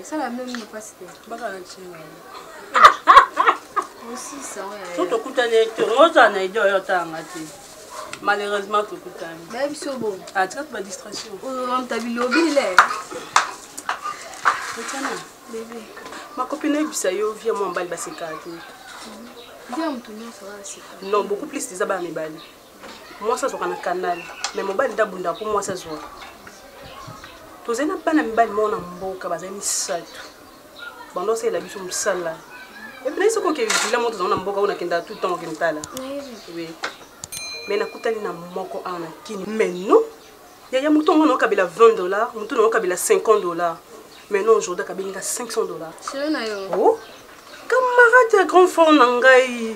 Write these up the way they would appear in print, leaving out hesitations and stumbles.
Ça la même ne pas c'était. Aussi ça ouais. Tout kutane to ngoza na ido yo tanga ti. Malheureusement tout kutane. Mais biso bon. Ah tu as distraction. On t'a vu lobby là. Tana Bébé. Ma copine bisa yo via mon bal basika ti. Viens me tourner ça c'est. Non, beaucoup plus des abats mes bal. Moi ça sur un canal, mais mon bal d'abunda pour moi ça se voit. Tozena bana mbali mona mboka bazani satu. Bando c'est la biso musala. Et puis c'est quoi que villa moto na mboka on a kenda tout temps kentala. Oui. Mais na kutali na moko ana kini. Mais non. Ya muto on kabila $20, muto on kabila $50. Mais non aujourd'hui kabila $500. C'est na yo. Oh. Camarade ya grand fort nangai.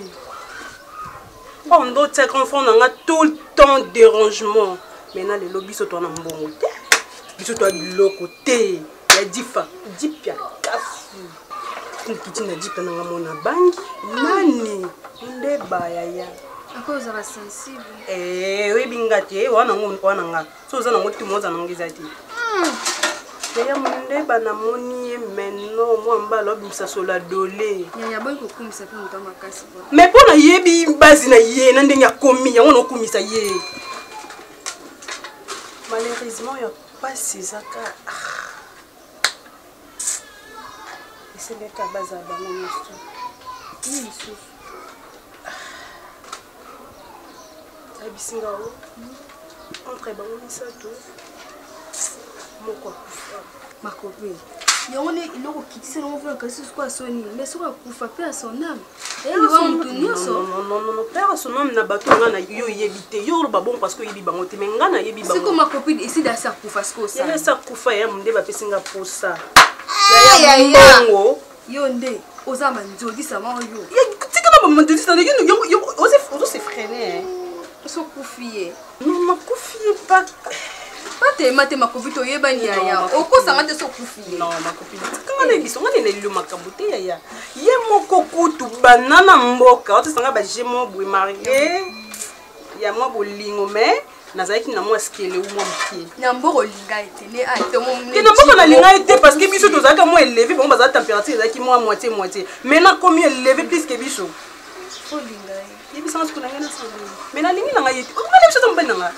On doit être grand fort nanga tout le temps dérangement. Maintenant les lobbies sont en mbongo. Biso to biloko te ya difa dipya kafu nkiti na dipya nanga mona bangi nani ndeba yaya Encore ça sensible. Oui bingati wana nga so za na moti moza nangiza ti yaya ndeba na moni menno mo mbalo bimsa sola dole yaya boy ko kumisa pe mutama kasi bo mais pona yebi basi na ye na ndenge akomi ya wana okumisa ye malheureusement ya pas ces accords. Et c'est le cas bas à banane. Oui, monsieur. Abisinga o. Entre banane ça tout. Mon quoi. Ma copine. Il y a on est il a quitté on veut que ce soit Sony mais sur kufa pe à son âme. Et il va me tenir ça. Non, père à son âme na bato na yo yebité. Yo ba bon parce que yebi bango te menga na yebi bango. C'est comme ma copine ici dans sa kufa ce que ça. Ya sa kufa ya munde ba pesinga pour ça. Ya bongo. Yo ndé ozama nzodi sama yo. Ya tikana ba mandodi ça yo ose se freiner. So kufié. Non ma kufié pas. Mate ma copine to yeba ni ya. Oko sanga te so kufié. Non ma copine. Quand les biso ngani lelo makambote ya. Ye moko kutu banana mboka. Ote sanga ba jemo bwe marié. Ya moi bolingo mais nazaki na moi skele ou moi mpié. Na mboko linga etele a te mo mne. Na mboko na linga ete parce que biso tozaka moi élevé bon baza température ezaki moi moitié. Mais na combien élevé plus que biso. Fo linga. Ye biso na skuna ngana sa. Mais na lingi na ngai ete. O ngale biso tombe na ngai.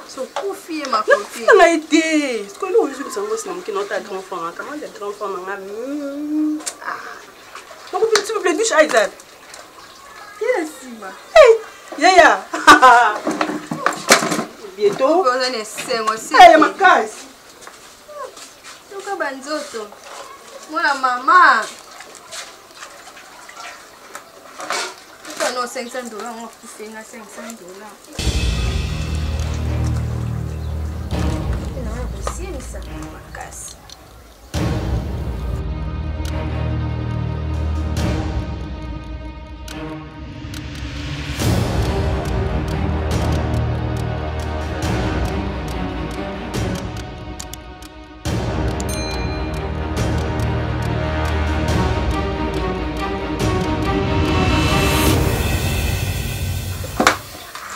So kufié ma copine. Na été. Ce que nous je sango c'est mon notre grand enfant. Comment des grand enfant na ngai. Ma copine s'il vous plaît douche Isaac. Yes ma. Hey. Yaya. Bientôt. On est sengo c'est. Hey ma casse. Toka banzoto. Moi maman. Ça non $500 on kufié na $500. Ça ma casse.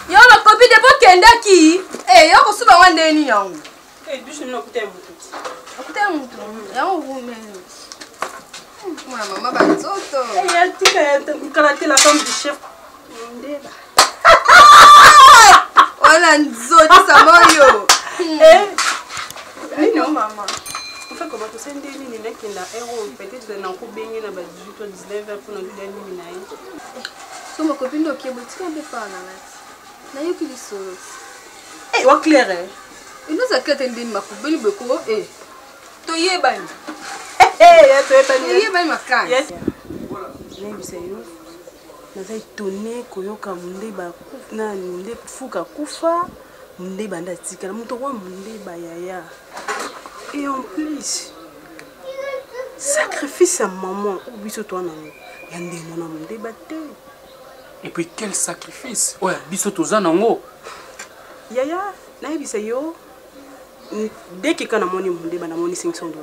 Yo ma copine de votre kendaki. Eh yo ko suba wande ni yangu. Eh douche no kuté mutu. Kuté mutu. Ya on mais. Moi maman banzoto. Eh ya tika ya karate la femme du chef. Ndeba. Wala nzoti samoyo. Eh non maman. On fait comment tu sais ndeni ni nekenda héros peut-être na ko bengi na ba 18 ou 19 pour na dudani minayi. So ma copine ok bo tika be pa na lati. Na yo kili solo. Eh wa clair eh. Ino za kete ndeni makubeli beko eh. To yebani. Ya to yebani. Yebani makani. Yes. Nemi sayo. Naza étonné koyoka mundeba na nde fuka kufa mundeba ndatika na muto wa mundeba yaya. Et en plus sacrifice à maman ou biso toi na yande mona mundeba te. Et puis quel sacrifice. Ouais, biso toza nango. Yaya, na yebisa yo dès que kana moni mundeba na moni $500.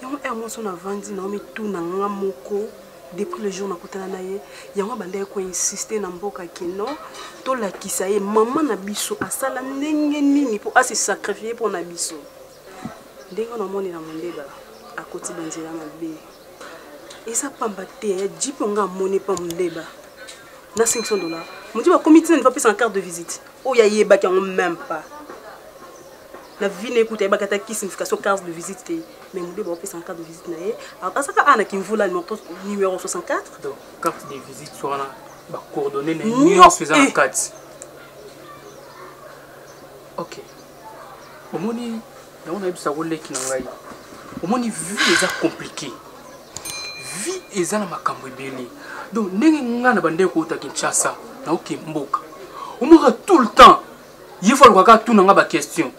yango moi son avandi na omi tout na nga moko depuis le jour nakutana na ye yango banda ko insister na mboka kino to la kisaye maman na biso asala ndenge nini pour se sacrifier pour na biso ndenge na moni na mondeba akoti banzela mabe esa pamba te jipo nga moni pa mondeba na $500 mon dit ba comité ne va pas en carte de visite oh ya yeba ki on même pas la vie n'écoute pas qui signification carte de visite mais mon ba pas en carte de visite na ye alors ça ana ki mvula numéro 64 donc carte de visite soit na ba coordonner les nuances faisant la carte OK omoni on a bisa rôle qui na ngai omoni vie est compliqué vie est na makambo ebele donc ndenge nga na bande ko ta Kinshasa na oke mboka omora tout le temps il faut le tout na nga ba question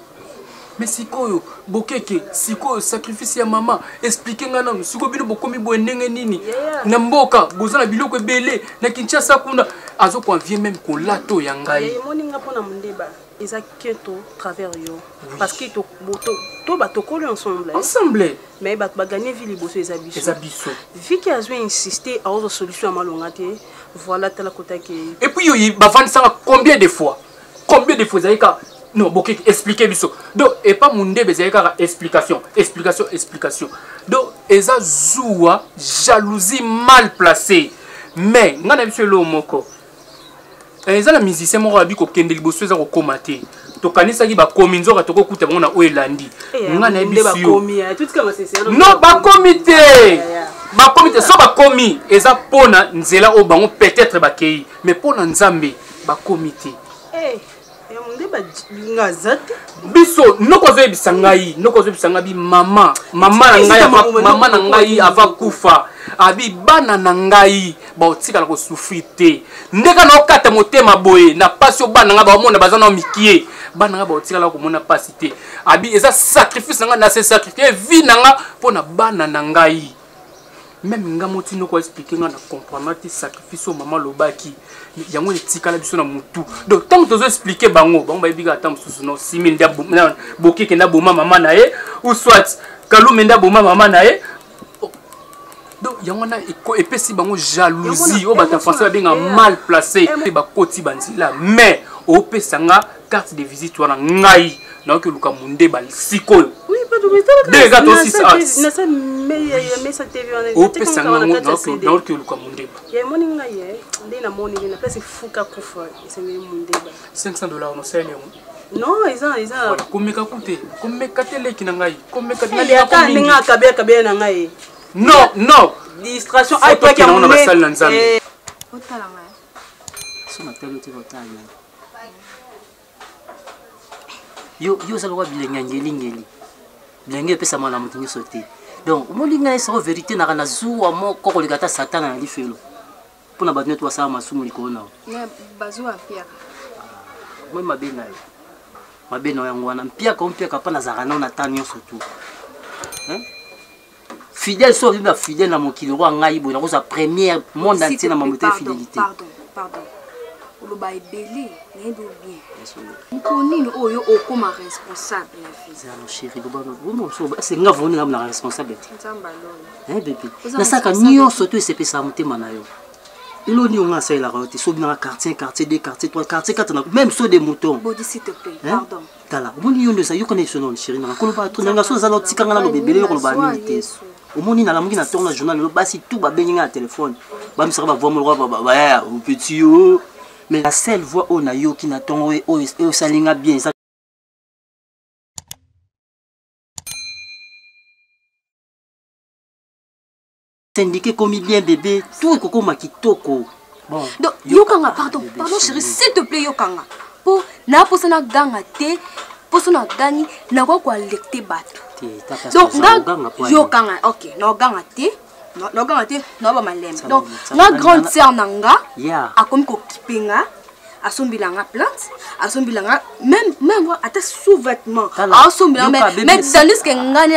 mais sikoyo bokeke sikoyo sacrifice ya maman expliquer nga na siko bino bokomi bo ndenge nini na mboka bozana biloko ebele na Kinshasa kuna azo ko vient même ko lato ya ngai moninga pona mondeba eza keto travers yo parce que to ba to coller ensemble mais ba gagner vie liboso eza biso vie qui a insisté à autre solution à malonga te voilà tala kota ke et puis yo ba vendre ça combien de fois zaika non boké expliquer biso donc et pas mondebe zaika explication donc eza zoua jalousie mal placée mais ngana biso lo moko eza la musicien moko abi ko kende liboso eza ko komate to kanisa ki ba komi nzoka to ko kuta ngona o elandi ngana biso non ba comité so ba komi eza pona nzela o bango peut-être ba kei mais pona nzambe ba comité biso noko zo ebisa ngai mama na ngai ava kufa abi bana na ngai ba otika la ko souffrir te ndeka na okata motema boye na pasi obana nga ba mona bazana mikie bana nga ba otika la ko mona pasi te abi eza sacrifice nga na se sacrifier vie na nga pona bana na ngai même nga moti noko expliquer nga na comprendre ti sacrifice o mama lobaki yango etikala biso na mutu donc tant que tu expliquer bango ba biga tant susu no 6000 nda bokeke nda boma mama na ye ou soit kalume nda boma mama na ye donc yango na epesi bango jalousie o bata français benga mal placé ba koti banzila mais o pesanga carte de visite wana ngai na ke luka munde ba sikoyo des gars aussi ça mais ça TV on est pesanga na ke luka munde ya moni ngai ndé na moni na place fuka kufa isengeli munde ba $500 no sele non isa voilà komeka kute komeka teleki na ngai komeka ninga kabe na ngai non distraction ay toi qui on va salle nzambe otala ngai so na tele te otala yo ça doit bien ngeli bilenge pesa mala mutinyo sauter donc molinga esa vérité na kana zuwa moko ko likata satana na lifelo pona batne to sa masumu likona na bazwa pia moi mabena yango wana mpia ka pana zakana na tanyo surtout hein fidèle so bien fidèle na mokili roi ngai bo na koza première monde entier na mamote fidélité pardon oloba ebeli nendo bien mponini oyo okoma responsable la fille ça no chérie bon so c'est nga voni na responsable nzamba lolo hein bébé na saka nyo surtout c'est pesa motema na yo ilo ni on a ça la route so bien quartier 2 quartier 3 quartier 4 même so des moutons body s'il te plaît pardon tala moni yo ça yo connexion chérie na koloba to nga so za no tikanga na bébé yo koloba minute omoni na lamuki na tourne na journal lo basi tout ba benga téléphone ba misaka ba voix mo ba au petit yo mais la seule voix on a yo qui na tongo o salinga bien ça indiqué comme bien bébé tout koko makitoko bon donc yokanga pardon chérie s'il te plaît yokanga po na posana ganga te posana gani na kwa lecter bato donc yokanga OK no ganga te no ba malembe donc na grande sœur nanga akomi ko kipenga asombilanga plante asombilanga même ata sous-vêtement asombilanga mais tandis que ngani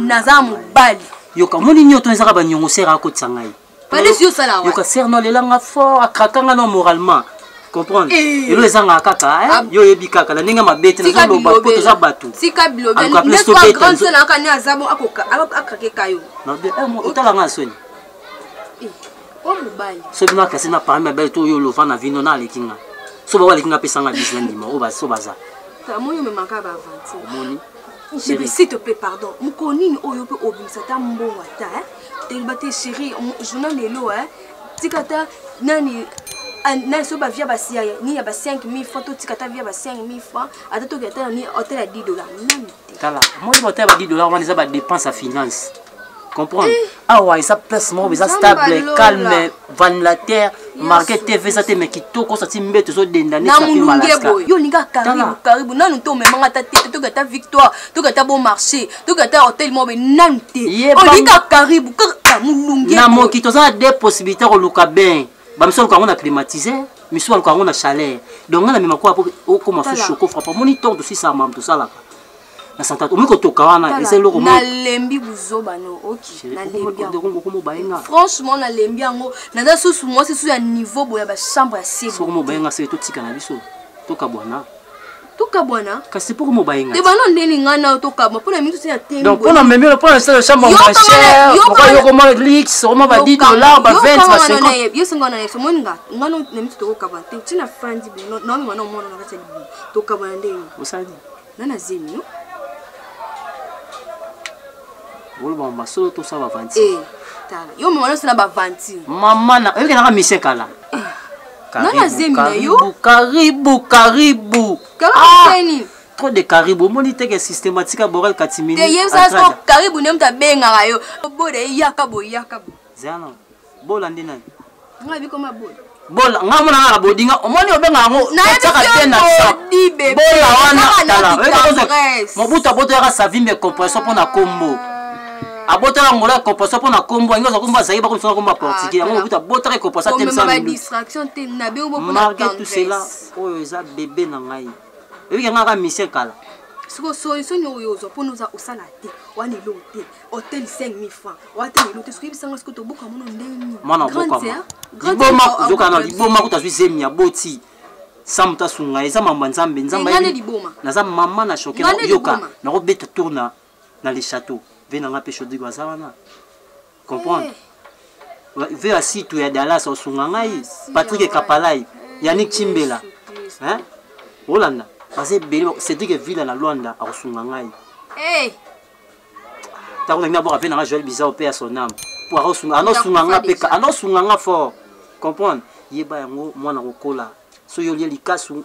naza mobali yoka moni nyoto ezaka ba nyongo sera ko tsangai Pas les yeux ça là. Yoka serno lelanga fort akrakanga non moralement. comprendre elo ezanga kaka yo yebi kaka na ninga mabete na zolo ba poto za batu sika bilobe n'est pas grande sœur na kanya azabo akake kayo non bien otala nga soni o mobali so bina kasi na parmi mabele to yo lova na vino na lekinga so ba wale kinga pesa nga business ndima o ba so baza ta moyo me manka ba avanti moni chérie s'il te plaît pardon mukonini oyo pe obimisa ta mbongo ta te chérie journal lelo tikata nani na so ba via ba sia ni ya ba 5000 francs to tikata via ba 5000 francs ata to kata ni hôtel à $10 nani tala moi hôtel à $10 on les a ba dépense à finance comprendre ah ouais ça place moi ça stable calme van la terre market TV ça te me kitoko ça ti mbeto zo denda na malaska yo ninga karibu nanu to memanga ta tete to kata victoire to kata bon marché to kata hôtel mo be nante o ninga karibu ka mulunge na mo kito ça des possibilités ko luka ben bamso ko on a climatisé miso ko on a chaleur donc on a même quoi pour comment se choco frappe moniteur de 600 mam tout ça là na santa o miko to kawana ese loko na lembi buzoba no OK na lembi franchement na lembi yango na susu moi c'est sous ya niveau boya ba chambre ya sebo so mo bayenga se to tika na biso to kabwana kasi pour mo bayenga de bano ndeni ngana to kabwa pona mitu ya tembo donc on a même le point c'est chambre moins cher yo ko mo lix on va $10 ba 20 ba 50 yo singona yeso moninga ngano ne mitu to kabwa te tina frandi bi no mi mwana mona na kati to kabwa ndeni usadi nana zemi no Bolo ba solo to ça va vanti. Tala. Yo mwana sina ba vanti. Mama na yo kana mise kala. Nana zemi na yo. Karibu. Karibu. Trop de karibu. Moni teke systématique borel katimini. Te yesa so karibu ne mta benga yo. Bode yakabo. Zana. Bola ndina. Ngabi koma bola. Bola ngamona ngala bodinga omoni obenga ngo tsaka tena sa. Bola wana tala. Mobuta boto ya savimbe compression pona kombo. Abotala ngola compression pona kombo ngoza komba zaïba comme ça komba portugais ngo buta botala compression tem ça. Ma distraction te na be obo pona tout cela oyo za bébé na ngai. Ebi ngaka Michel kala. Siko solution yo zo pona za osala te wana lote hôtel 5000 francs wata lote siko bisanga siko to boka mono ndeni. Mwana boka. Liboma zokana liboma kutazwi zemi ya boti. Samta sunga eza mamba nzambe na za mama na choqué yoka na robeta tourna dans les châteaux vena nga pe chodi kwa sawana comprendre ve assis tu ya Dallas osunga ngai Patrick Kapalai Yannick Chimbela hein Holanda parce que Cédric Villa na Luanda osunga ngai ta ko ngina bo vena nga Joël Bizarre pe à son âme pour osunga anosunga nga pe anosunga nga fort comprendre yeba yango mwana kokola so yo lie likasu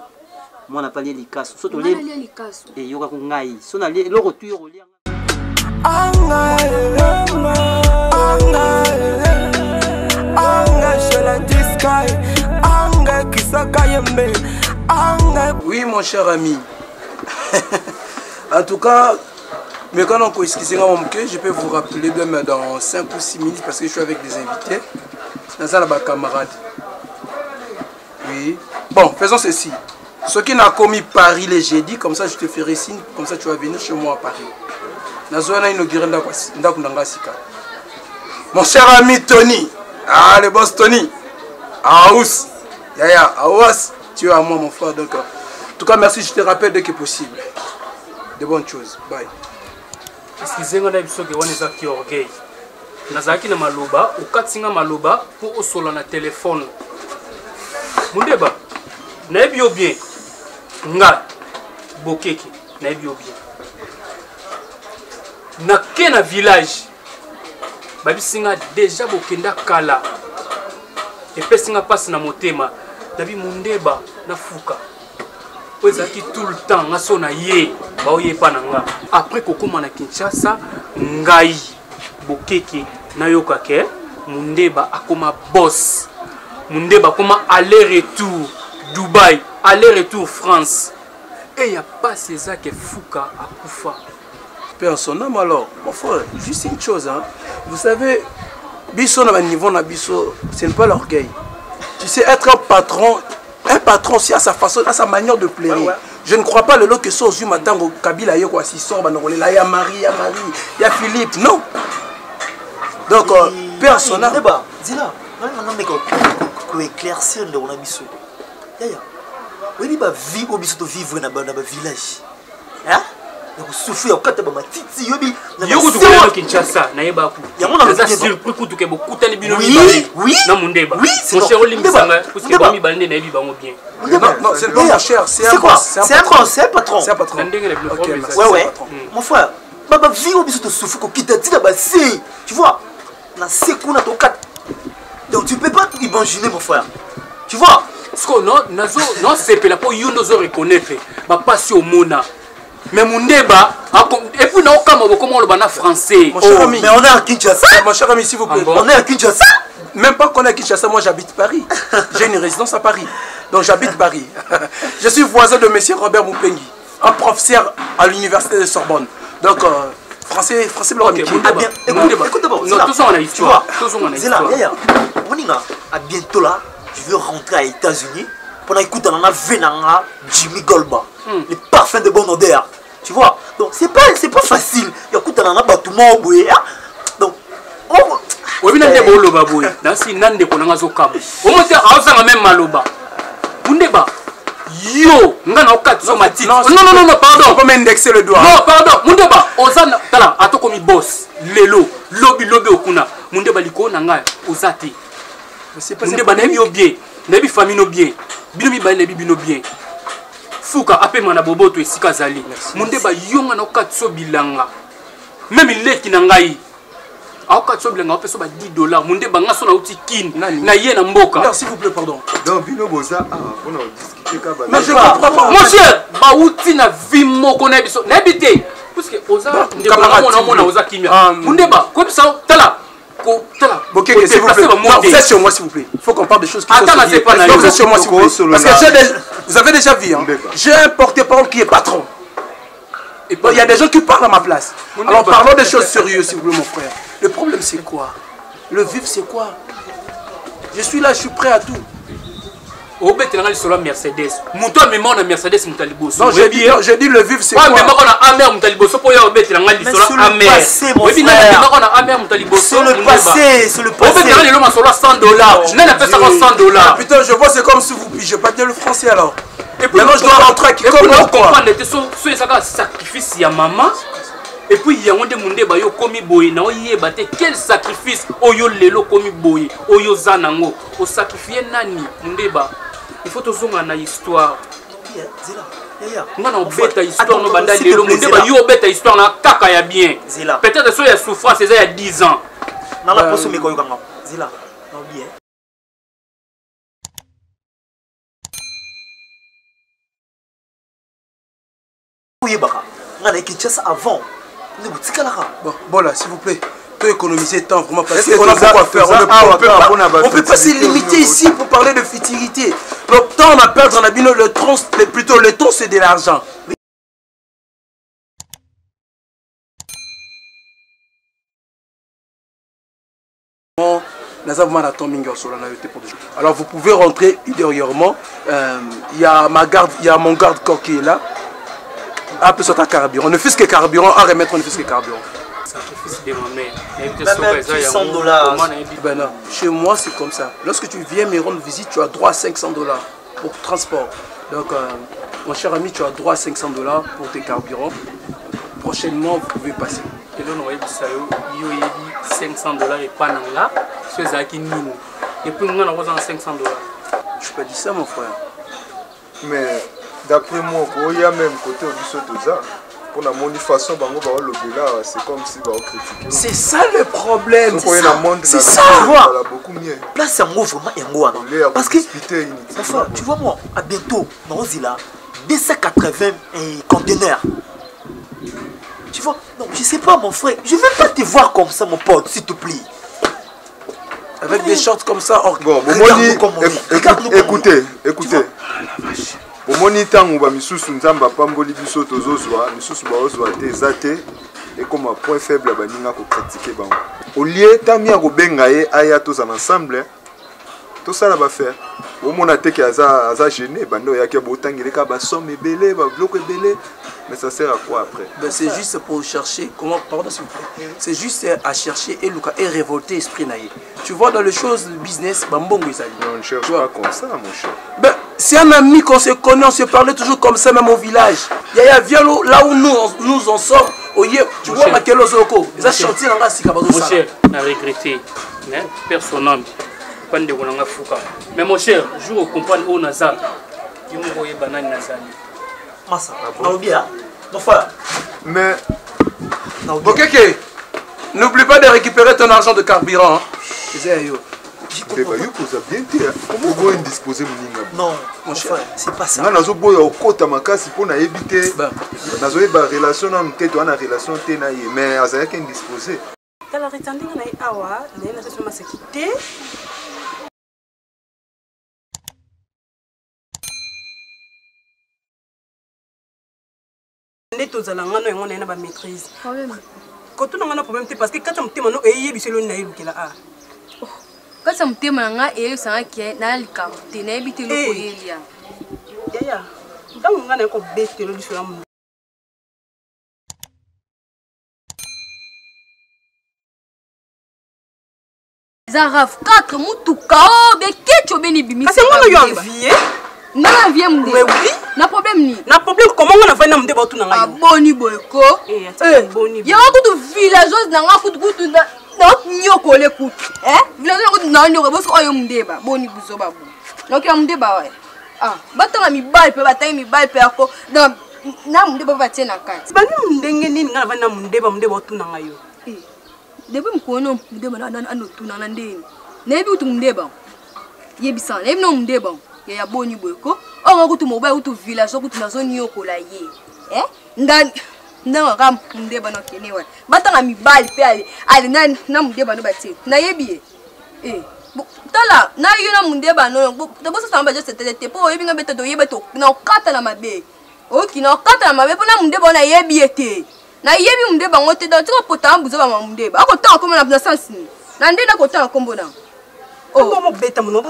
mwana pa lie likasu so to lie likasu e yoka ko ngai so na lie loko tu yo lia anga je la discaille anga kisaka yembe anga. Oui mon cher ami. En tout cas mais quand on peut excuser je peux vous rappeler demain dans 5 ou 6 minutes parce que je suis avec des invités dans ça là camarade. Oui. Bon, faisons ceci. Ce qui n'a commis Paris les jeudis, comme ça je te ferai signe, comme ça tu vas venir chez moi à Paris. Mon cher ami Tony, ah le boss Tony, Aous, Yaya, Aous, tu es à moi mon frère. Donc, en tout cas merci, je te rappelle dès que possible. De bonnes choses. Bye. Excusez-moi d'abord que on est qui orgueil. Nazaki na maloba, ou katinga maloba pour osola na téléphone. Mundeba, naebio bien. Nga bokeki, naebio bien. Na kena village babisinga déjà bokenda kala epesinga passe na motema dabi mundeba na fuka ozaki tout le temps nga sona ye baoyepa na nga après kokoma na Kinshasa ngai bokeki nayoka ke mundeba akoma boss mundeba akoma aller-retour Dubaï aller-retour France et y a pas ces que fuka akufa. Père son âme alors, mon frère, juste une chose, hein. Vous savez, biso na niveau na biso, ce n'est pas l'orgueil. Tu sais, être un patron aussi à sa façon, à sa manière de plaire. Ouais. Je ne crois pas le lot que ça aujourd'hui matin au Kabila yo quoi si sort là il y a Marie, il y a Philippe, non. Donc Père son âme. Dis là, non mais qu'on éclaircir le on a biso. Yaya. Oui, bah vie au biso to vivre na village. Hein? Ya souffrir ya kata ba matiti yobi. Yoko to kwa Kinshasa na yeba ku. Ya mona za surpris kutu ke bokuta ni bino mibale. Na Mundeba. Mon cher Olimbisanga parce que ba mibale na yebi bango bien. Non, c'est pas mon cher, c'est un patron. C'est un patron. Ouais. Mon frère, baba vie au biso to souffrir ko kitati na basi. Tu vois? Na sekuna to kat. Donc tu peux pas imaginer mon frère. Tu vois? Parce que non c'est là pour you nous reconnaître. Ba passer au mona. Mais Mundeba, et puis non, comment le bana français. Mon cher ami, mais on est à Kinshasa. Mon cher ami, s'il vous plaît. On est à Kinshasa. Même pas qu'on est à Kinshasa, moi j'habite Paris. J'ai une résidence à Paris. Donc j'habite Paris. Je suis voisin de monsieur Robert Moupengui, un professeur à l'université de Sorbonne. Donc français blanc. Écoute d'abord. Non, tout ça on a histoire. C'est là, on y va. À bientôt là, je veux rentrer aux États-Unis. Pour écouter on a Venanga, Jimmy Golba, les parfums de bonne odeur. Tu vois? Donc c'est pas facile. Écoute on a Batoumo Boué. Donc oui, nande boloba boy. Nasi nande konanga zokam. Au moins ça même maloba. Mundeba. Yo, ngana okati zo matiti. Non, pardon. On peut m'indexer le doigt. Non, pardon. Mundeba, ozana tala atoko mi boss. Lelo, lobi okuna. Mundeba liko nanga ozati. C'est pas Mundeba na yo bien. Nebi famille no bien. Bino mi ba nebi bino bien. Fuka ape mana boboto esika zali. Mundeba yonga na okati so bilanga. Même leki na ngai. Aoka so bilanga ope so ba $10. Mundeba ngaso na uti kin na ye na mboka. Non, s'il vous plaît, pardon. Donc bino boza on a discuté ka ba. Mais je comprends pas. Mon cher, ba uti na vi moko na biso. Na bité. Parce que oza ndeba mona oza kimia. Mundeba ko bisa tala. Ok, s'il vous plaît. Non, vous êtes sur moi, s'il vous plaît. Il faut qu'on parle de choses qui sont sérieuses. Donc, vous êtes sur moi, s'il vous plaît. Parce que vous avez déjà vu, hein. J'ai un porte-parole qui est patron. Et il y a des gens qui parlent à ma place. Alors, parlons des choses sérieuses, s'il vous plaît, mon frère. Le problème, c'est quoi? Le vivre, c'est quoi? Je suis là, je suis prêt à tout. Mercedes. Mouton me mona Mercedes mutaliboso. Non, j'ai dit le vivre c'est quoi? Mais on a amer mutaliboso pour y obéter la ngali sur la amer. C'est le passé, c'est le passé. On peut le solo $100. Je n'ai pas ça $100. Putain, je vois c'est comme si vous pigez pas bien le français alors. Et puis maintenant je dois rentrer qui comme on comprendre que ce sacrifice ya maman. Et puis il y a un monde ba yo komi boye na oyeba te quel sacrifice oyo lelo komi boye oyo zanango o sacrifier nani ndeba. Il faut toujours une histoire. Non, on bête histoire, no banda lelo mundeba yo bête histoire na kaka ya bien. Peut-être que ya souffrance c'est il y a 10 ans. Na la poso me koyo kanga. Zila. Non bien. Oui baka. Ngana Kinshasa avant. Bon là, s'il vous plaît. Peut économiser temps vraiment parce qu'on a beaucoup à faire. On peut pas se limiter ici pour parler de futilité. Le temps on a perdu, on a bien le temps, plutôt le temps c'est de l'argent. Alors vous pouvez rentrer intérieurement. Il y a mon garde-corps qui est là. Un peu sur ta carburant. On ne fait que carburant, à remettre on ne fait que carburant. Sacrifice de ma mère. Même $100. Ben non, chez moi c'est comme ça. Lorsque tu viens me rendre visite, tu as droit à $500 pour transport. Donc mon cher ami, tu as droit à $500 pour tes carburants. Prochainement, vous pouvez passer. Et là, on a dit $500 et pas là. C'est ça qui mine. Et puis on a $500. Je peux dire ça mon frère. Mais d'après moi, il y a même côté du Sotoza. Pour la façon, c'est comme si on critiquait. C'est ça le problème. C'est ça. Beaucoup mieux. Là, c'est un mot vraiment. Parce que, tu vois, moi, à bientôt, dans là, 280 conteneurs. Tu vois, non, je sais pas, mon frère. Je ne veux pas te voir comme ça, mon pote, s'il te plaît. Avec des shorts comme ça, bon, écoutez. Omoni tango ba misusu nzamba pamboli biso tozozwa misusu ba ozwa te zate et comme un point faible ba ninga ko critiquer bango au lieu tamia ko benga ye aya tous ensemble to ça la va faire omona te ke aza gêné bando yaki botangeleka basomme ebele babiloko ebele mais ça sert à quoi après? Ben, c'est juste pour chercher comment, pardon s'il vous plaît, c'est juste à chercher et révolter l'esprit naïe. Tu vois dans les choses du business bambongo ils non, on ne cherche pas comme ça mon cher. Ben c'est un ami qu'on se connaît, on se parlait toujours comme ça même au village. Yaya viens là où nous en sommes. Tu vois ma quel osoko ils a chanté dans la sika bazo ça. Mon cher, a regretté mais personne pas de konanga fuka. Mais mon cher, je comprends où naza. Tu me voyais banane nazali. Massa, bien, mon frère. Mais ok, n'oublie pas de récupérer ton argent de carburant. Comment vous indisposez mon non, mon cher, c'est pas ça. Nazo boya okota makasi pour na éviter. Nazo eba relation na mteto ana relation te na ye mais azaya que indisposé. Tala retending na awa, na session ma sécurité. Tozalanga no yango na ba maîtrise. Quand on a un problème parce que quand on te mano eye biselo na yebukela a. Quand ça me témoigne et ça qui est dans le camp, tu n'as habité le courrier. Yaya, dans mon gars, on bête le lislam. Zaraf 4 mutuka oh be ketcho beni bimi. Parce que moi yo envie. Na envie mde. Oui. Na problème ni. Na problème comment on a fait na mde ba tu na ngai. Aboni boyko. Boni. Ya ko villageoise na nga kutu na nyoko le kutu. Villageoise na nyoko boso oyo mdeba. Boni buzo babu. Donc ya mdeba wa. Batanga mi bal pe batanga mi bal pe ako na mdeba ba tiena kati. Bani mndenge nini nga va na mdeba tu na ngai yo. Depuis mkono mdeba na anotuna na ndeni. Nebi utu mdeba. Yebisa, nebi no mdeba. Ya boni boyko. Onga kutu mobile kutu village kutu na zone yoko la ye. Ndani ndanga kam mdeba no kenewa. Batanga mi bal pe ali na mdeba no bati. Na yebi tala na yo na mdeba no to boso samba je c'était po yebi nga beta do yeba to na okata na mabe. Oki na okata na mabe po na mdeba na yebi ete. Na yebi mdeba ngote da tiko pota mbuzo ba mdeba. Ako ta ko na sense ni. Na ndenda ko ta kombo na. Comment beta mon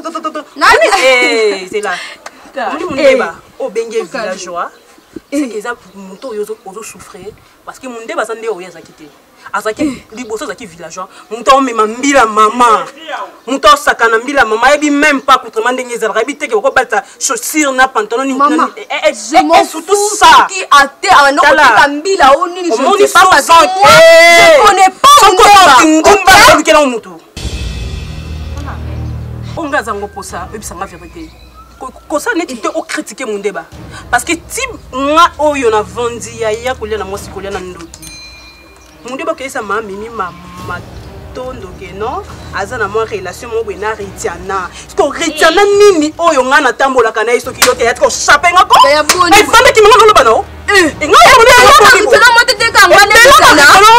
c'est là. Mdeba o benge villageois. C'est que ça monto ozo souffrir parce que mdeba sande o yaza kité. Azaki liboso zaki villageois. Monto mema mbila mama. Monto sakana mbila mama ebi même pas contre ndenge za rabité que ko bata chaussure na pantalon ni et surtout ça qui a été en okota mbila o nini je ne sais pas parce que moi je connais pas ngomba kela mutu. Onga zango posa ebisanga vérité. Kosa neti te o critiquer mon débat parce que ti nga oyo na vandi ya kolia na mosi kolia na ndoki. Mon débat que ça m'a mimi mama tondo ke non azana mo relation mo bena retiana. Ko retiana nini oyo nga na tambola kana iso ki yote yatko chaper ngako. Ai femme ki ngo loba no. Nga ya mo tena motete ka ngane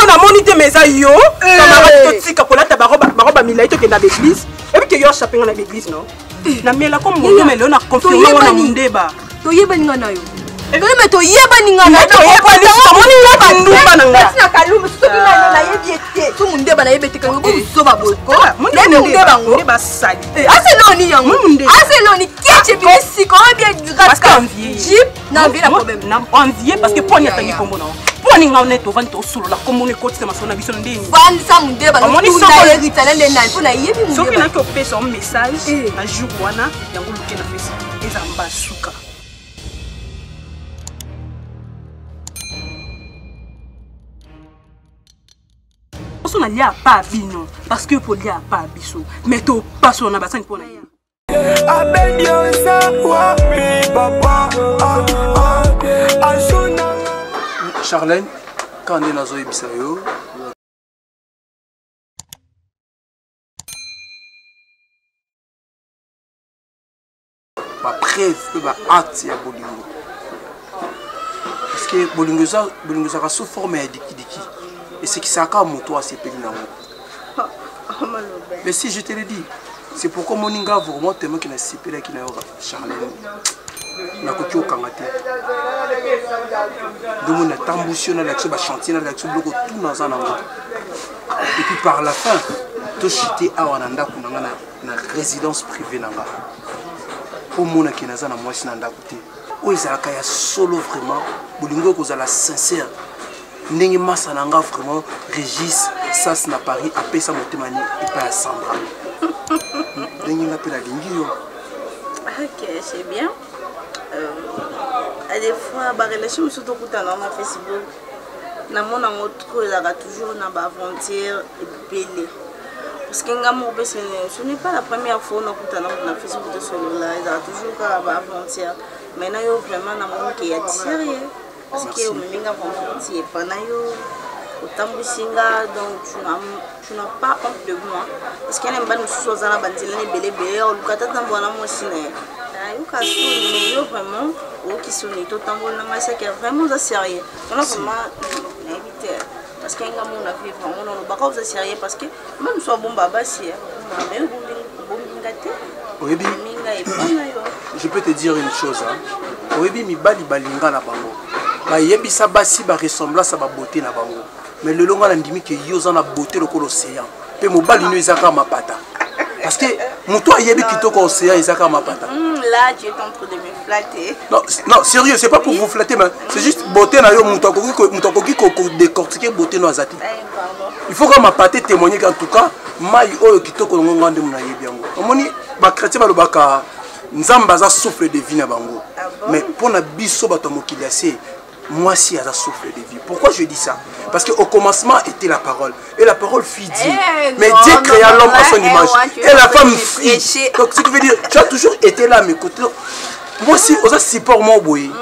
na monite meza yo. Kamara to tika kolata baroba milai to ke na l'église. Et puis que yo chaper na l'église non. Na mela comme mon homme là na confirmer na mundeba. To yeba ninga nayo. Ngale meto yeba ninga na. To yeba ni komoni yeba ndumba nanga. Na kalumba to kinga na yebi ete. To mundeba na yebete ka ngo zoba boyko. Mundeba mundeba sali. Ase lo ni yango. Ase lo ni keche bi siko bien du parce que envier. Jeep na vie la problème. Na envier parce que poni atangi kombo na. Poni nga oneto vanto solo la komoni koti sama sona biso ndeni. Van sa mundeba no tuna yerita na ndeni na pona yebi mundeba. Soki na ko pesa un message na jour wana yango luke na Facebook. Eza mbasuka. On a lié pas bino parce que pour lié pas biso mais to pas on a bassin pour na Charlène quand on est dans zo ebisayo ba preuve que ba acte ya bolingo parce que bolingo ça sous forme ya diki et c'est qui ça quand moto a sepeli nango. Mais si je te le dis, c'est pourquoi mon inga vraiment tellement qu'il a sepeli qui n'a Charlène na kokyo kangate. Donc on a tambusionné l'action ba chantier na l'action bloco tout dans un endroit. Et puis par la fin, to chité a wananda kunanga na résidence privée nanga. au monde qui n'a pas moi si nanda côté où ils a kaya solo vraiment bolingo ko za la sincère ndenge massa nanga vraiment Régis ça n'a Paris après ça motemani et pas Sandra ndenge nga pela lingi yo. OK, c'est bien. À des fois ba relation surtout quand on a Facebook na mona ngotro ezaka toujours na ba aventure belé. Parce que ce n'est pas la première fois qu'on a fait ce là, il a toujours aventure. Maintenant, il y a vraiment un moment qui est sérieux. Parce que on a aventure. Autant donc tu n'as pas honte de moi. Parce qu'il y a une bonne chose à la bandille, belé belé, on a tout un bon amour ciné. Il y a vraiment qui sont tout un bon amour, c'est vraiment sérieux. On a vraiment évité. Parce qu'il y a un monde à vivre, on ne va pas sérieux parce que même soit bon baba si je peux te dire une chose oui mi bali balinga na bango ba yebisa basi ba ressemblance ba beauté na bango mais le longa na ndimi ke yoza na beauté le l'océan pe mo bali no ezaka mapata parce que moto ayebi kitoko océan ezaka mapata. Là tu es en train de me flatter. Non, sérieux, c'est pas pour vous flatter, mais c'est juste beauté na yo mutokoki ko décortiquer beauté no azati. Il faut que ma pâté témoigner qu'en tout cas mai oyo kitoko ngonga ndemu na yebi yango. Omoni ba chrétien ba lobaka nzamba za souffle de vie na bango. Mais pour na biso bato mokiliase moi si ça souffle de vie. Pourquoi je dis ça? Parce qu'au commencement était la parole. Et la parole fit Dieu. Mais Dieu créa l'homme à son image. Et la femme fit. Donc ce qui veut dire, tu as toujours été là à mes côtés. Moi aussi, on a support moi, boy.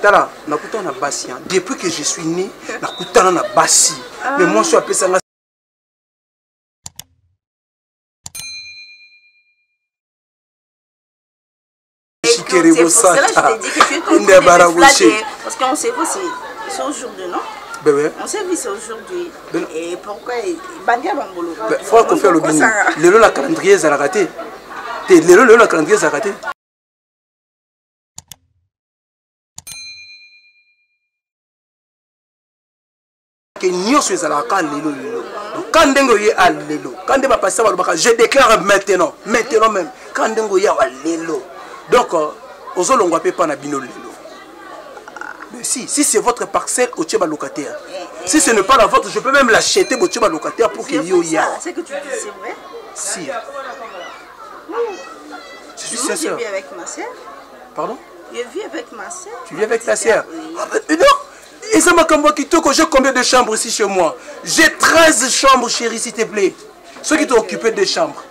Tala, nakuta na basi. Depuis que je suis né, nakuta na basi. Mais moi, je suis appelé ça. C'est pour cela que je t'ai dit que tu es en train de me flatter. Parce qu'on s'est vu, c'est aujourd'hui, non? On s'est vu, c'est aujourd'hui. Et pourquoi Bandia Bangolo? Il faut qu'on fasse le bini. Le la calendrier, ça a raté. Le la calendrier, ça a raté. Quand je déclare maintenant même, quand donc, aux on ne peut pas bino lelo. Mais si c'est votre parcelle au Tchèba locataire, si ce n'est pas la vôtre, je peux même l'acheter au Tchèba locataire pour qu'il y ait. C'est que tu dis, c'est vrai? Si. Je suis sincère. Je vis avec ma soeur. Pardon? Je vis avec ma soeur. Tu vis avec ta soeur? Non. Et ça m'a dit que j'ai combien de chambres ici chez moi? J'ai 13 chambres, chérie, s'il te plaît. Ceux qui t'ont occupé des chambres.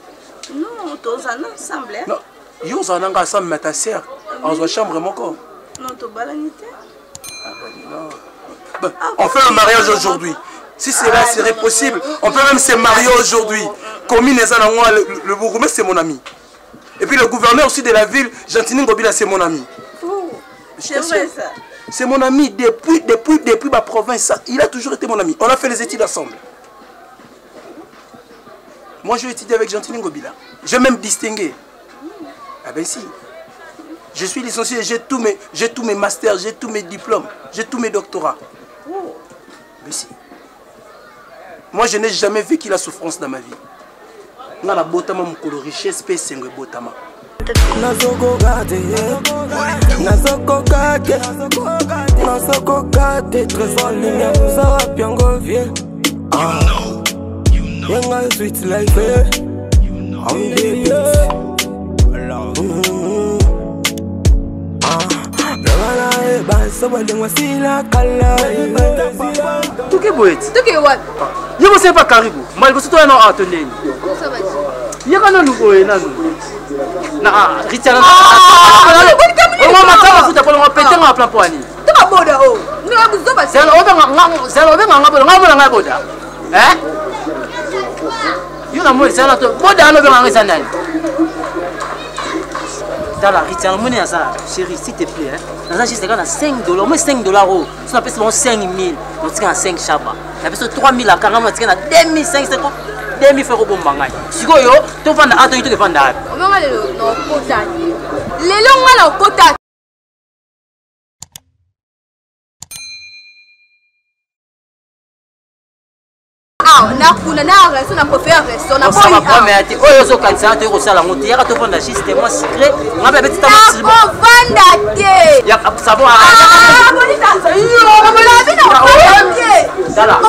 Non, tous ensemble. Non. Yo zananga ensemble mais ta sœur en sa chambre mon corps. Non, tu balanité. On fait un mariage aujourd'hui. Si cela serait possible, on peut même se marier aujourd'hui. Commune le bourgmestre c'est mon ami. Et puis le gouverneur aussi de la ville, Gentini Ngobila c'est mon ami. C'est vrai ça. C'est mon ami depuis ma province. Il a toujours été mon ami. On a fait les études ensemble. Moi je vais étudier avec Gentini Ngobila. J'ai même distingué. Ah ben si. Je suis licencié, j'ai tous mes masters, j'ai tous mes diplômes, j'ai tous mes doctorats. Mais si. Moi je n'ai jamais vécu la souffrance dans ma vie. Nga na botama mukolo richesse pe sengwe botama. Nazoko kate trésor lumière nous a piango vieux. You know sweet like that. I'm the tout que boîte. Tout que what? Je ne sais pas caribou. Malgré tout, on a attendu. Il y a un nouveau et un na Richard. On va manger tout à l'heure. On va péter un plan pour Annie. Tu vas boire oh. Nous avons besoin de c'est le boda. Hein? Il y a un mot c'est là tout. Boda no bien en Zanane. Dans la Richard, mon ça, chérie, s'il te plaît, dans un juste à $5, moins $5, ça appelle 5 000, on tient à 5 chaba. Ça appelle 3 000 à 40, on tient à 2 500, 2 000 euros pour manger. Si vous avez, tu vas faire un peu de vendre. On va aller au quota. Les longs au quota. ah nakuna na resto na préfère resto na boyi ah mais ati oyo zo kanisa to ko sala ngoti yaka to pona juste moi secret ngabe betita maxi ko vanda te ya sabo ah bonita yo la bino te dala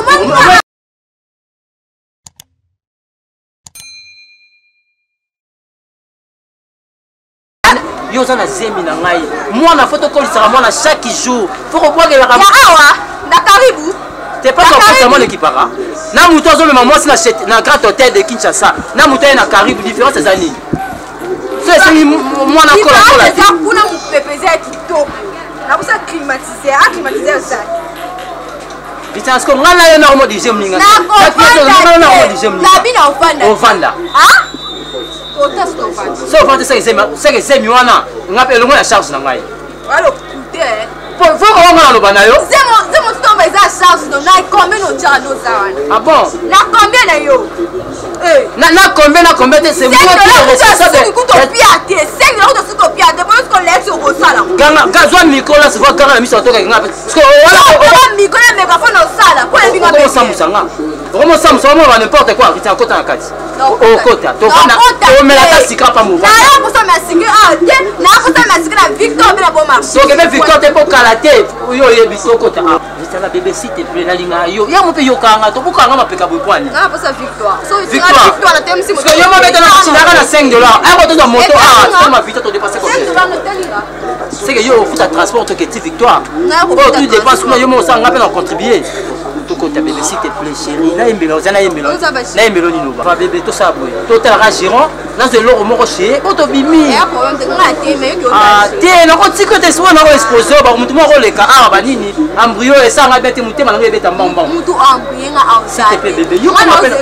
yo za na zemi na ngai mwana photo call sera mwana chaque jour faut revoir que la awa na karibu t'es pas forcément l'équipe ara na muto azomema mwasi na grand hôtel de Kinshasa na muto ye na karibu différence eza nini so esengi mwana kola te kuna mupepeze ya kitoko nakusa climatiser acclimatiser zaki parce que ngana ye na mo deuxième ninga na bina ovanda ah so ovanda seke zemi wana ngape elongo ya charge na ngai alo kute faut qu'on ait le banayo. C'est mon stomac est à charge non na combien no tchano zawana. Ah bon? Na combien na yo? Na combien c'est moi qui est responsable. C'est 5 euros de sucre piate parce que l'ex au sala. Ganga gazoa Nicolas se voit ganga miso toka ngapa. Parce que voilà Nicolas mégaphone au sala. Pour les binga. Comment ça me n'importe quoi, tu as côté en kati. Au côté, to kana. O me la tasika pa mo. Na pour ça ma singa ah, na pour ça ma singa Victor bien bon marché. Donc même Victor te pour kalaté. Yo yebiso côté. Je la bébé s'il te plaît la linga yo. Ya mo pe yo kanga to bukanga mapeka boypoani. Na pour ça Victoire. So Victoire na thème si mo. Parce que yo mo mettre na chilanga na 5 $. Un moto de moto ah, ça m'a vite to dépasser comme ça. C'est que yo faut transport to que Victoire. Oh tu dépenses moi yo mo ça ngapé na contribuer. Toko ta bébé s'il te plaît chérie. Na yembelo za na yembelo. Na yembelo ni no ba bébé to ça boy. To ta ragirant dans de l'eau mo rocher. Auto bimi. Ah, te na ko tiko te so na ko exposer ba mutu mo ko leka ah ba nini. Embryo et ça ngabete mutu ma ngabete mbamba. Mutu embryo nga outside. S'il te plaît bébé. Yo comment appelle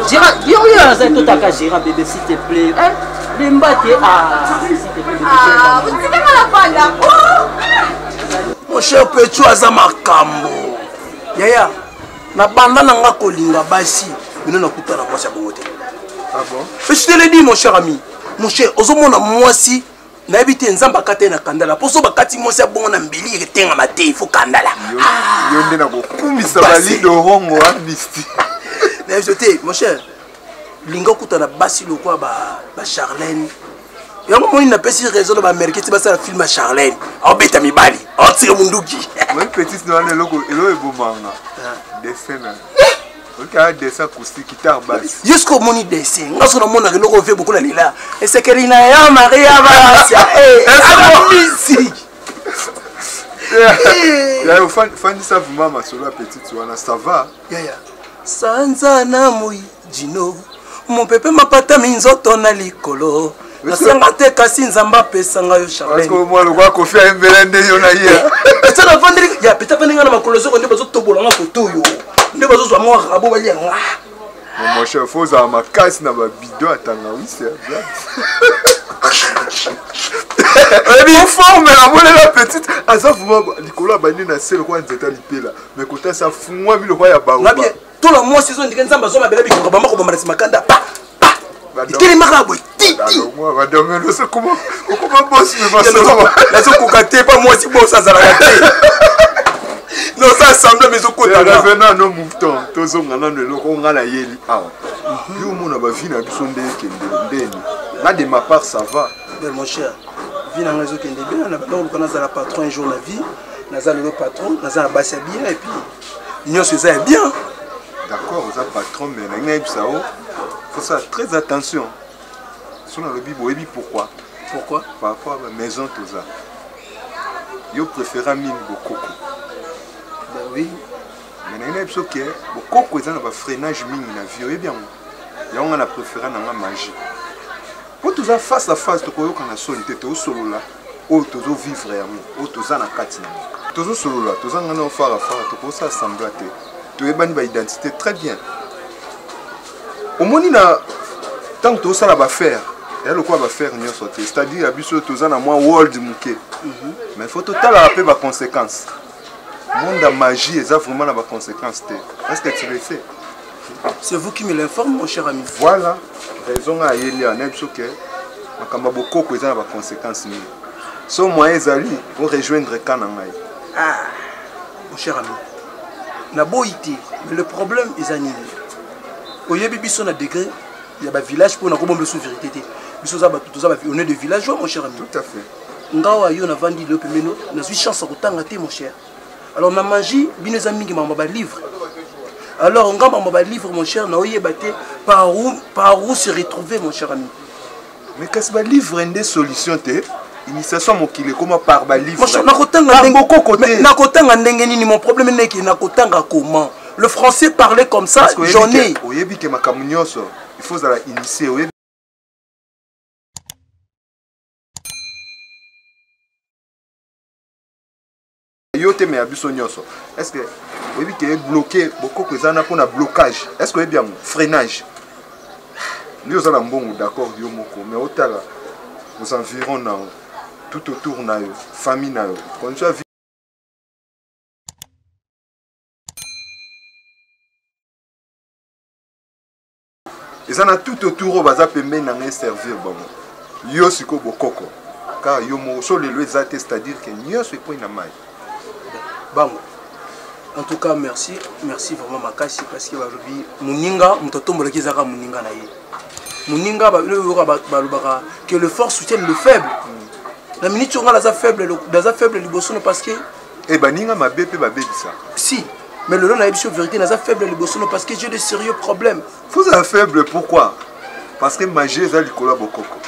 Gérard, yo za to ta ka Gérard bébé s'il te plaît. Limbate ah s'il te plaît. Ah, vous t'es mal à panda. Mon cher Petu Azamakambo. Yaya, na banda nanga kolinga basi, bino na kutana mwasi ya bongote. Ah bon? Mais je te l'ai dit mon cher ami. Mon cher, ozomona mwasi na ebite nzamba kate na kandala. Poso bakati mwasi ya bongo na mbeli retenga mate, il faut kandala. Yo ndena ko kumisa bali do rongo amnistie. Na ebite mon cher. Linga kutana basi lokwa ba Charlène. Yango moni na pesi raison de ba américain ti basa film à Charlène. A beta mibali. A tire munduki. Moi petite no ane loko elo ebomanga. Dessin. OK, a dessin acoustique guitare basse. Jusqu'au moni dessin. Ngaso na mona loko ve beaucoup na lila. Et c'est que Rina ya Maria Basia. Musique. Ya fan ça vraiment ma solo petite wana ça va. Ya. Sanza na moi Dino. Mon pépé mapata minzoto na likolo. Nasanga te kasi nzamba pesanga yo Charlène. Parce que moi le quoi Kofi a mbelende yo na hier. Ça na vendre ya peta paninga na makolo zoko ndeba zo tobola nga photo yo. Ndeba zo zwa mo rabo bali nga. Mon cher faut za ma casse na ba bidon atanga oui c'est bien. Et bien forme la monnaie la petite. Asa fuma likolo bani na sel kwa nzeta lipela. Mais kota sa fumwa bi le kwa ya baou. Na bien. Tout le mois saison ndikenza mbazo mabela bi ko bamba ko bamba makanda. Ikeli makabo ti. Moi va dormir le comment boss me va se. La zo kokate pas moi si boss azala kate. Non ça semble mais zo kota. Revenant no mouton. Tozo ngana no loko ngala yeli. Ah. Yo mona ba vie na biso ndeni. Na de ma part ça va. Mais mon cher, vie na ngazo kende bien na ba ko na za la patron un jour la vie. Na za le patron, na za ba bien et puis union c'est ça bien. D'accord, vous êtes patron, mais il faut faire très attention. Si on a le bibo, pourquoi? Pourquoi? Par rapport à la maison, tout ça. Je préfère mine beaucoup. Ben oui. Mais il y a des choses qui beaucoup de freinage mine la vie. Bien, il y a un préféré dans la magie. Pour tout ça face à face, tu peux qu'on a sonné, tu es solo là, ou tu veux vivre vraiment, ou tu es en katina. Tu es solo là, tu es en faire tu peux s'assembler. Tu es une identité très bien. Au moins, tant que tu as faire, il y a le quoi faire, c'est-à-dire que tu as un world mouké. Mais il faut tout à l'heure les conséquences. Le monde de la magie, il y a vraiment des conséquences. Est-ce que tu le sais? C'est vous qui me l'informe, mon cher ami. Voilà. Raison à y aller, il y a beaucoup de conséquences. Si moi, pour rejoindre Kanangaï. Ah, mon cher ami. Na boité Mais le problème est annulé. Au Yébi, Bisson a degré, il y a un village pour nous avoir sous vérité. On est des villageois, mon cher ami. Tout à fait. Ngawa yo na vandi le pemeno, na suis chance à te mon cher. Alors na magie, bien les amis qui m'ont livre. Alors on m'a livre mon cher, na oyebate par où se retrouver mon cher ami. Mais qu'est-ce que livre des solutions te? Initiation mon kile comment par ba livre. Mon cher na kotanga beaucoup côté. Na kotanga ndenge ni mon problème n'est que na kotanga comment. Le français parlait comme ça, j'en ai. Oyebi ke makamunyoso, il faut la initier oyebi. Yote me abiso nyoso. Est-ce que oyebi ke bloqué beaucoup kozana pour na blocage. Est-ce que bien freinage. Nous allons bon d'accord yo moko mais otala aux environs na tout autour na yo, famille na yo. Quand tu as et ça na tout autour au baza pembe na ngai servir bon. Yo siko bokoko. Car yo mo so le ezate c'est-à-dire que nyo so ko ina mai. Bon. En tout cas merci vraiment makasi parce que aujourd'hui muninga mutotombola kizaka muninga na ye. Muninga balobaka que le fort soutienne le faible. La minute on a la faible liboso parce que et baninga mabepe babebisa. Si mais le long la vérité na faible liboso parce que j'ai de sérieux problèmes. Vous êtes faible pourquoi? Parce que manger ça likolo bokoko.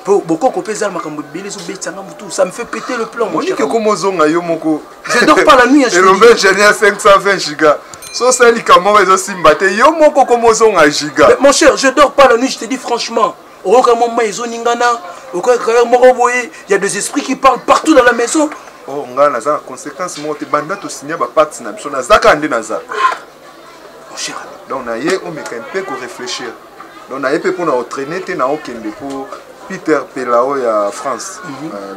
Bokoko pesa makambo bele zo betanga mutu ça me fait péter le plomb mon cher. Je dors pas la nuit et le mec j'ai 520 gigas. So ça li comment ils aussi mbaté yo moko comme zonga giga. Mon cher, je dors pas la nuit, je te dis franchement. Au moment ils ont ningana, au cas il y a des esprits qui parlent partout dans la maison. Oh ngana za conséquence mo te banda to signer ba parti na biso na zaka ande na za. Mon cher, donc na ye on me quand peu ko réfléchir. Donc na ye pe pour na entraîner te na okende pour Peter Pelao ya France,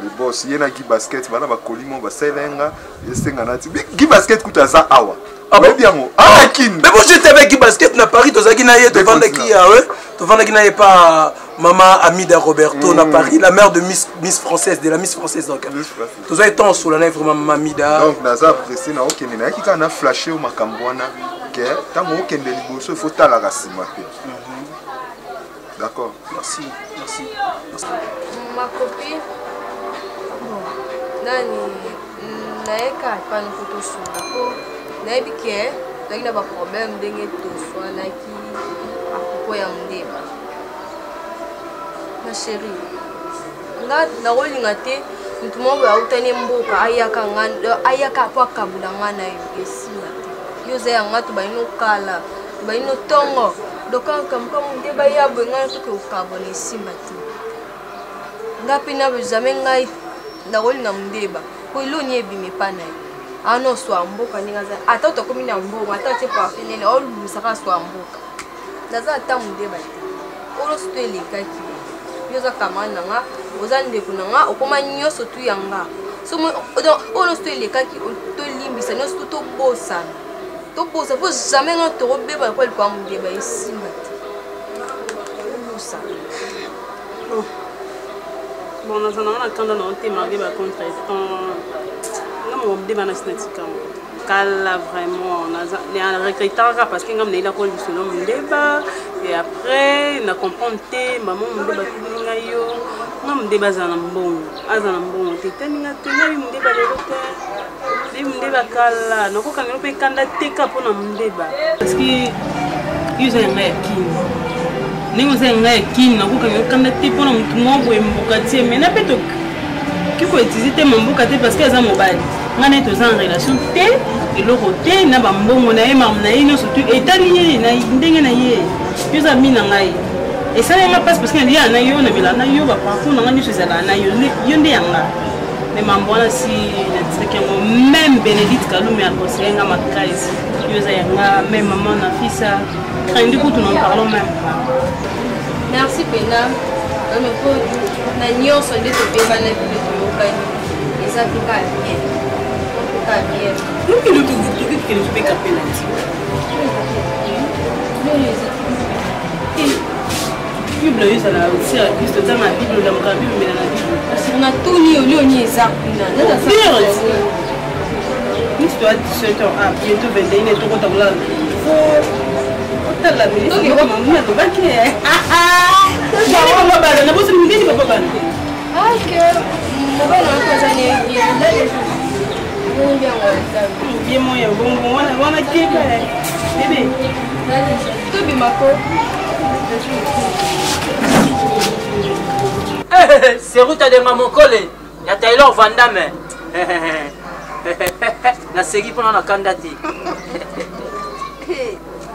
le boss, il y a Guy Basket, bana ba kolimo ba selenga, yesenga nati. Guy Basket kuta za awa. Ah ben bien moi. Ah kin. Mais bon j'étais avec Guy Basket na Paris, to zaki na ye, to vendre qui a ouais. To vendre qui na ye pas maman Amida Roberto na Paris, la mère de Miss Française, de la Miss Française donc. To zaki temps sur la vraiment maman Amida. Donc na za pressé na okende na ki kana flasher au makambwana que tango okende liboso faut tala rasima pe. D'accord. Merci. Ma copine, bon, nani, naeka pas nous photos sur la peau. Naebike, donc il y a pas problème d'engue tout soit naki à propos ya ndeba. Ma chérie, na rolinga te, tout le monde va utane mboka ayaka pa kabula ngana yo esina te. Yo ze yanga to ba ino kala, ba ino tongo. Donc comme ndeba ya benga to ke ukabone simba te. Ngapi na jamais ngai na rolinga ndeba. Ko iloni ebime pana. Ano swa mboka ninga za ata to komi na mboka ata te pa finene o lusaka swa mboka. Naza ata ndeba te. Olo stele kaki. Yoza kamana nga oza ndeko nanga okoma nyoso tu yanga. So donc olo stele kaki to limbisa nyoso to bosa. To bosa faut jamais nga to beba ko kwa ndeba isimba te. Bosa. Bon, nous avons quand on a marié contre on débat national kala vraiment on a regrettant parce que ngam na ko biso no débat et après na comprendre te maman mon débat nga yo ngam débat za na mbongo aza na mbongo te teninga tena bi mon débat le hotel bi mon débat kala na ko kangelo pe kanda teka po na mon débat parce que yuza nga kini ningo za nga kini na ko kangelo kanda te po na mutu mo mboka tie mais na peto kiko utiliser mboka te parce que za mobile ngane to en relation te et le côté na ba mbongo na ema na ino surtout etali na ndenge na ye yuza mina ngai et ça nga passe parce que il y a na yo na bila na yo ba partout na ngani sezala na yo nde yanga mais mambona si na tseke mo même Bénédicte Kalumi a conseillé nga makaisi yuza yanga même maman na fisa quand du coup nous en parlons même pas. Merci Pena. Mais pour na nyonso nde to beba na bi to yokani eza pika bien. Non, mais le tout que je peux caper là. Bible est là aussi à Christ dans la Bible dans la Bible mais dans la Bible. Parce qu'on a tout ni au lieu ni exact. plus toi 17 ans, ah, bientôt 21 et tout, quand on l'a. Faut la ministre, il va m'emmener à ton baquet. On a besoin de me dire, papa. Ah, ok. On va dans la année. Bien moyen, bon, on a qui bébé. Tobi Mako. C'est route de Mamokole. Il y a Taylor Van Damme. La série pendant la candidature.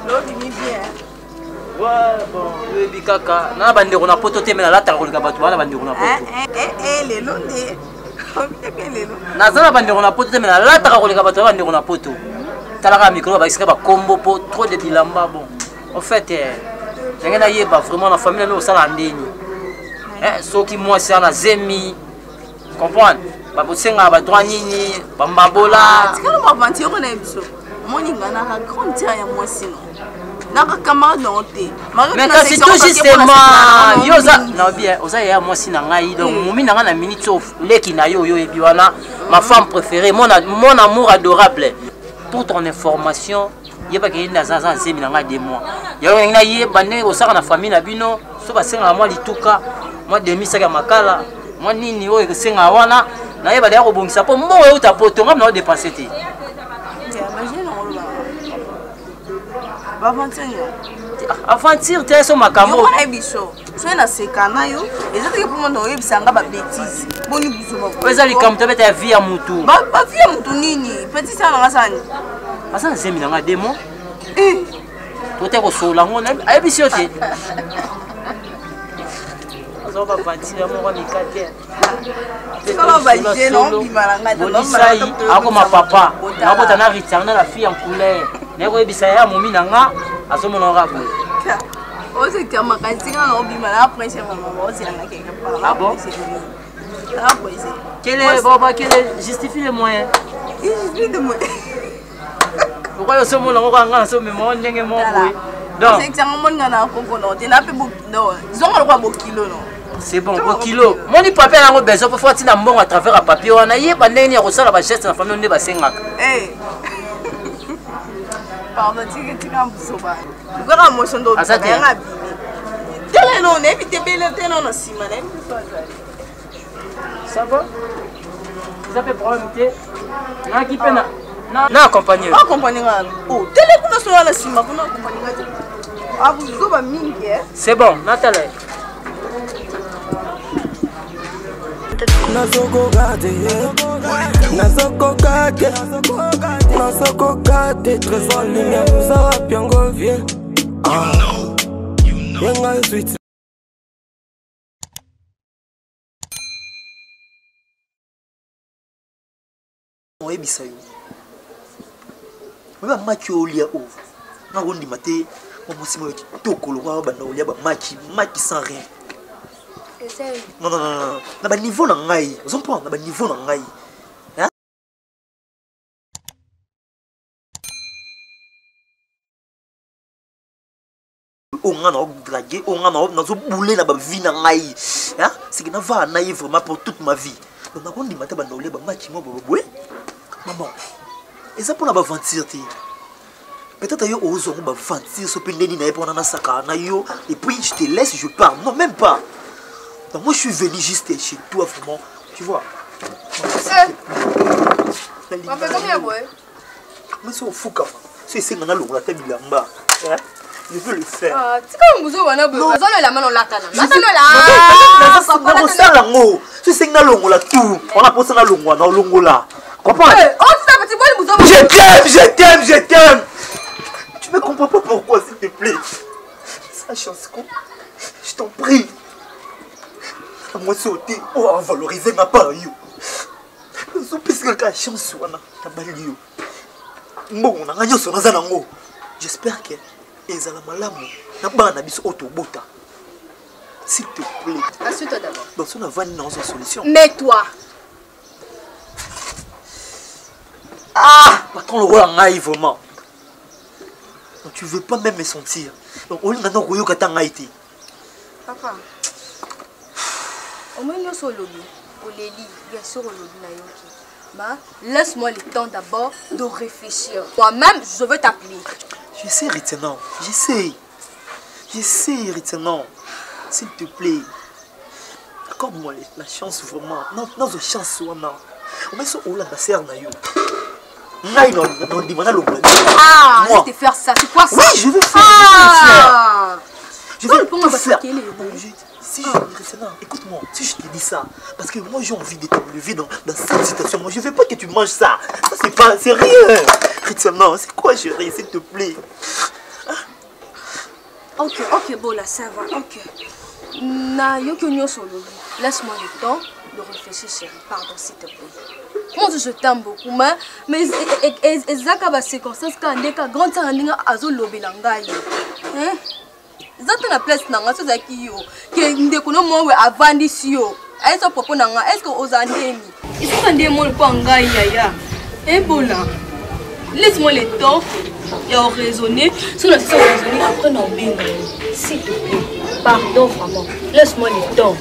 L'autre il bien. Ouais, bon, le bikaka. Na bande on a pototé mais la tara ko ka batu bana bande on a poto. Les londe. Na zana bande on a pototé mais la tara ko ka batu bande on a poto. Talaka micro ba iska ba combo po trop de bilamba bon. En fait ngena yeba vraiment la famille no sala ndeni. Soki moi c'est na zemi. Comprendre? Ba bosenga ba droit nini, ba mbabola. Tikalo ba vantir ko na biso. Moninga na ka grande tia ya moi sino. Naka camarade non te. Mais quand c'est tout justement yoza non bien, oza ya moi sina ngai donc mumi na na minute of leki na yo yo ebiwana ma femme préférée, mon amour adorable. Pour ton information, yeba ke na zaza zemi na ngai 2 mois. Yo ngina yeba ne osaka na famille na bino, so ba senga moi lituka, moi demi saka makala, moi nini oyo senga wana. Na yeba ya ko bongisa po mbo yo tapoto ngam na dépenser te. Aventure te so makambo. Yo na biso. So na sekana yo, ezati ke pomo no yebisanga ba bêtise. Boni biso ba. Ezali kam to beta vie ya mutu. Ba vie ya mutu nini? Petit ça na ngasani. Asa zemi na nga demo. To te ko so la ngona ayebisi yo te. Azo ba aventure mo ni kate. Comment va je non bimalanga to. Bolisai ako ma papa. Ako tana ritanga la fille en couleur. Neko ebisa ya momi na nga azomona rabo. Ose kama kantinga na obimala après c'est maman ose na quelque part. Ah bon? Ah bon c'est. Quel est baba quel justifie les moyens? Il justifie les moyens. Pourquoi yo somo longo nga so memo ndenge mo boy. Donc c'est que ça mon ngana kongo no te na pe bo no. Zongo lo kwa bo kilo no. C'est bon, bo kilo. Moni papier nango besoin pour faire tina mbongo à travers un papier wana yeba ndenge ya kosala ba geste na famille ndeba sengaka. Pardon, tu as un peu de temps. Motion d'eau. Ça va? Ça fait problème. Non, accompagné. Oh, c'est bon, Nathalie. Nasoko gade, trésor lumière, ça va bien go vieux. Yenga sweet. Oyebisa yo. Oba match olia o. Na gondi mate, mo musimo tokolo wa banda olia ba match sans rien. Non. Na ba niveau na ngai. Vous comprenez? Na ba niveau na ngai. Hein? On a dragué, on a boulé na ba vie na ngai. Hein? C'est que na va na vraiment pour toute ma vie. Donc na gondi mate banda olia ba match mo bobo. Maman. Et ça pour la aventure ti. Peut-être yo ozo ba aventure so pendeni na epona na saka na yo et puis je te laisse je pars. Non même pas. Donc moi je suis venu juste chez toi vraiment, tu vois. On fait combien boy? Mais c'est au fou quand même. C'est ngana longa ta bilamba. Je veux le faire. Ah, tu comme muzo wana boy. Azolo la main on latana. Latana la. Non, ça la ngo. C'est ngana longo la tout. On a posé na longo na longo là. Comprends? Oh, tu t'as petit boy muzo. Je t'aime. Tu ne comprends pas pourquoi s'il te plaît. Sache quoi? Je t'en prie. Moi sauter pour valoriser ma part yo. So pesika ka chance wana tabali yo. Mbongo na nganyo so naza nango. J'espère que ezala malamu na bana biso otobota. S'il te plaît. Assieds-toi d'abord. Donc on a vanne dans une solution. Mets-toi. Ah, patron le roi ngai vraiment. Donc tu veux pas même me sentir. Donc on a non koyo kata ngai te. Papa. Au moins nous sommes lobby, au leli, bien sûr au lobby na yoki. Bah, laisse-moi le temps d'abord de réfléchir. Moi-même, je vais t'appeler. J'essaie, Retenant. J'essaie, Retenant. S'il te plaît. Accorde-moi la chance vraiment. Non, je chance, non. On met ça au la serre, naïo. Ah, je vais te faire ça. C'est quoi ça? Oui, je vais faire. Je vais tout faire. Si je écoute-moi, si je te dis ça, parce que moi j'ai envie de te lever dans cette situation, moi je veux pas que tu manges ça. Ça c'est rien. Non, c'est quoi chérie, s'il te plaît? Ok, bon là, ça va, ok. Laisse-moi le temps de réfléchir, chérie. Pardon, s'il te plaît. Moi, je t'aime beaucoup, mais ezaka ba circonstance quand on est grand temps on azo lobelanga yo. Hein? Zata na place nanga so zaki yo. Ke ndeko no mo we avandisi yo. Aiso popo nanga, est-ce que ozandemi? Il faut ndé mo po ngai yaya. Ebola. Laisse-moi le temps et on raisonner. Si on a raisonner après on benga. S'il te plaît. Pardon vraiment. Laisse-moi le temps.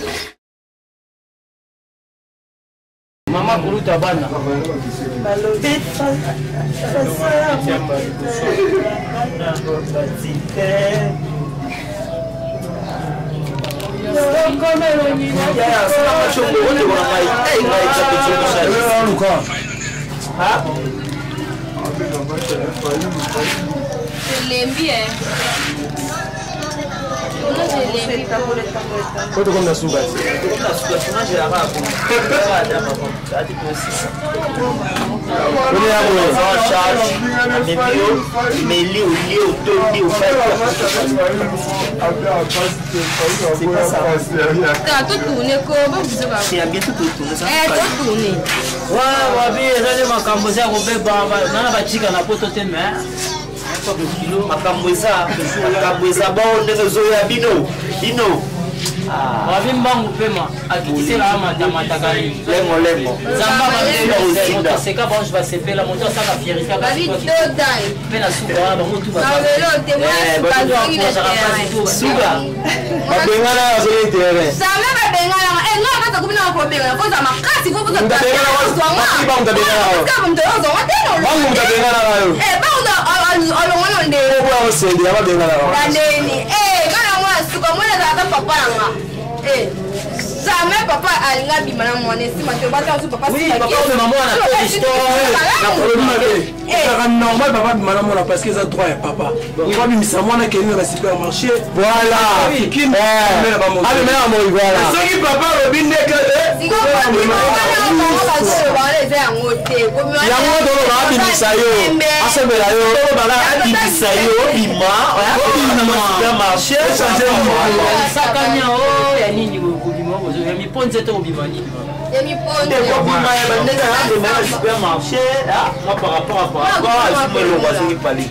Maman pour ta bana. Je l'aime bien. Quanto come da suba? Wabimbangu pema akitisela matakayi lengo zamba ba seka bon je vais seper la moto saka fierika ba pena suba ba moto ba suba Bengala azole terrain. Sama ba bengala no ba ta kubina ko bengala ko za makasi ko za ba jamais papa alinga bima na mwana si mato bata su papa oui papa on maman na toute histoire na problème c'est normal papa bima na mwana parce que ça droit papa on bi misa mwana ke ni na supermarché voilà qui mais ba mo ah mais à moi voilà soki papa robinde que yango do ba bi misa yo asembela yo ba la bi misa yo bima na supermarché changer sakanya oh ya nini mi ponze to bimani mi ponze ko bima ya bandeka na supermarché moi par rapport à ce le voisin qui parlait.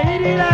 Irila